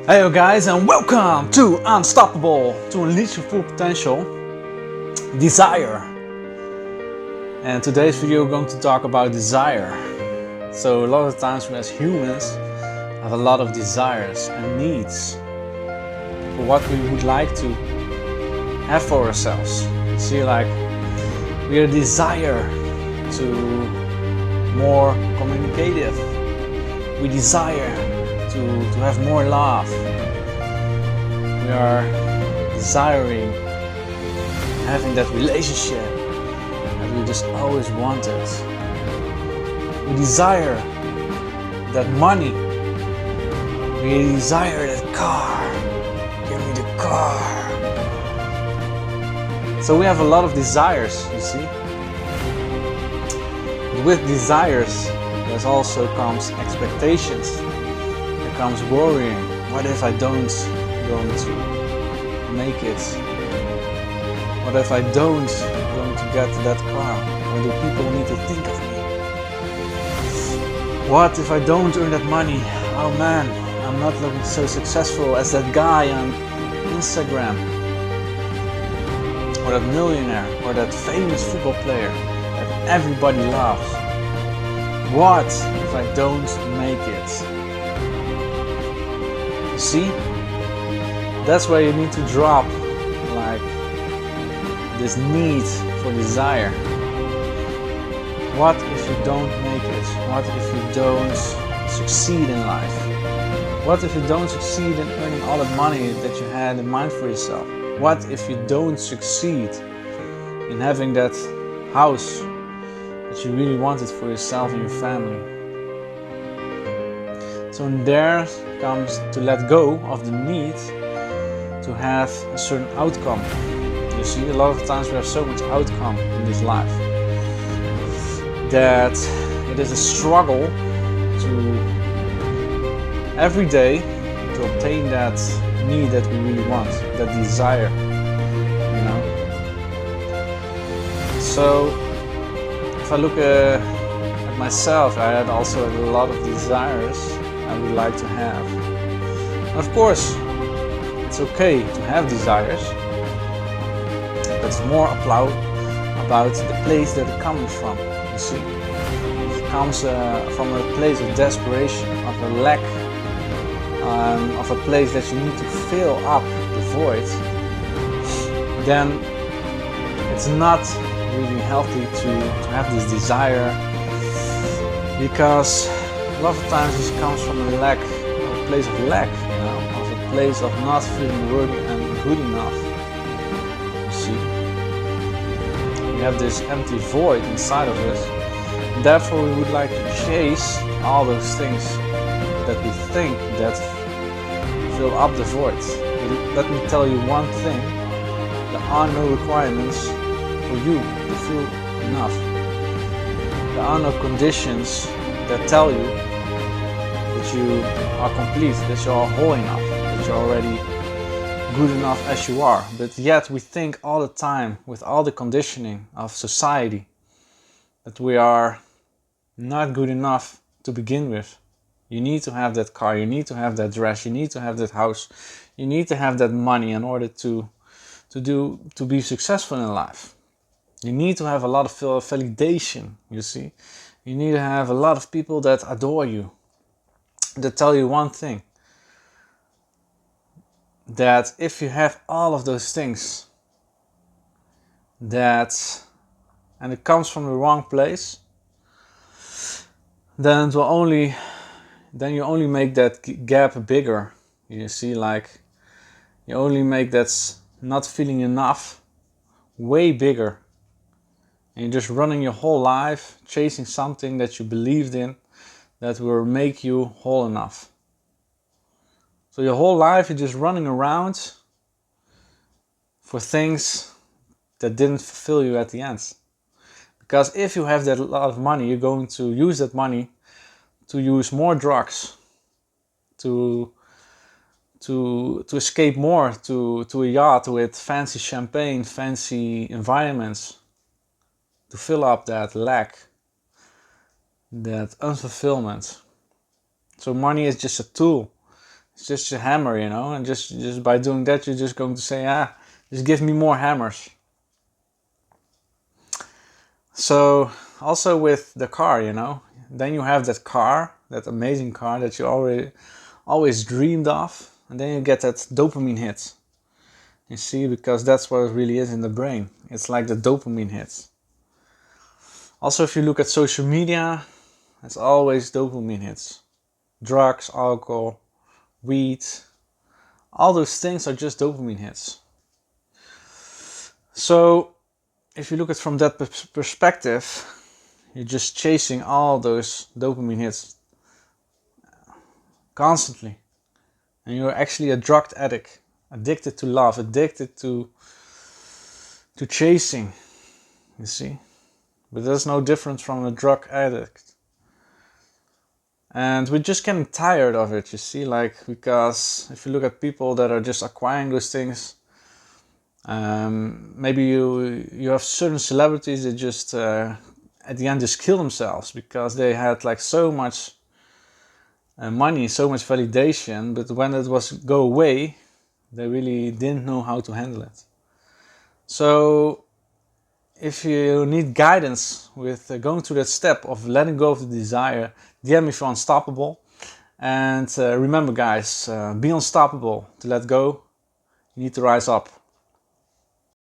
Hey guys, and welcome to Unstoppable, to unleash your full potential, desire. And today's video we're going to talk about desire. So a lot of times we as humans have a lot of desires and needs for what we would like to have for ourselves. You see, like we desire to more communicative. We desire to have more love. We are desiring having that relationship that we just always wanted. We desire that money. We desire that car. Give me the car. So we have a lot of desires, you see. With desires, there also comes expectations. Comes worrying. What if I don't going to make it? What if I don't going to get that car? What do people need to think of me? What if I don't earn that money? Oh man, I'm not looking so successful as that guy on Instagram, or that millionaire, or that famous football player that everybody loves. What if I don't make it? See, that's where you need to drop like this need for desire. What if you don't make it? What if you don't succeed in life? What if you don't succeed in earning all the money that you had in mind for yourself? What if you don't succeed in having that house that you really wanted for yourself and your family? So there comes to let go of the need to have a certain outcome. You see, a lot of times we have so much outcome in this life that it is a struggle to every day to obtain that need that we really want, that desire, you know. So if I look at myself, I had also a lot of desires I would like to have. And of course, it's okay to have desires, but it's more about the place that it comes from. You see, if it comes from a place of desperation, of a lack, of a place that you need to fill up the void, then it's not really healthy to have this desire, because a lot of times this comes from a lack, a place of lack, you know, of a place of not feeling worthy and good enough. You see, we have this empty void inside of us. Therefore, we would like to chase all those things that we think that fill up the void. But let me tell you one thing: there are no requirements for you to feel enough. There are no conditions that tell you that you are complete, that you are whole enough, that you're already good enough as you are. But yet we think all the time, with all the conditioning of society, that we are not good enough to begin with. You need to have that car, you need to have that dress, you need to have that house, you need to have that money in order to be successful in life. You need to have a lot of validation, you see. You need to have a lot of people that adore you, that tell you one thing, that if you have all of those things, and it comes from the wrong place, then you only make that gap bigger. You see, like you only make that not feeling enough way bigger. And you're just running your whole life chasing something that you believed in that will make you whole enough. So your whole life you're just running around for things that didn't fulfill you at the end. Because if you have that lot of money, you're going to use that money to use more drugs, to escape more, to a yacht with fancy champagne, fancy environments, to fill up that lack, that unfulfillment. So money is just a tool It's just a hammer, you know, and just by doing that, you're just going to say, ah, just give me more hammers. So also with the car, you know, then you have that car, that amazing car that you always dreamed of, and then you get that dopamine hit. You see, because that's what it really is in the brain. It's like the dopamine hits. Also, if you look at social media, it's always dopamine hits. Drugs, alcohol, weed, all those things are just dopamine hits. So if you look at it from that perspective, you're just chasing all those dopamine hits constantly. And you're actually a drug addict, addicted to love, addicted to chasing, you see. But there's no difference from a drug addict. And we're just getting tired of it, you see, like, because if you look at people that are just acquiring those things, maybe you have certain celebrities that just at the end just kill themselves because they had like so much money, so much validation, but when it was go away, they really didn't know how to handle it. So if you need guidance with going through that step of letting go of the desire, DM me if you're unstoppable. And remember guys, be unstoppable. To let go, you need to rise up.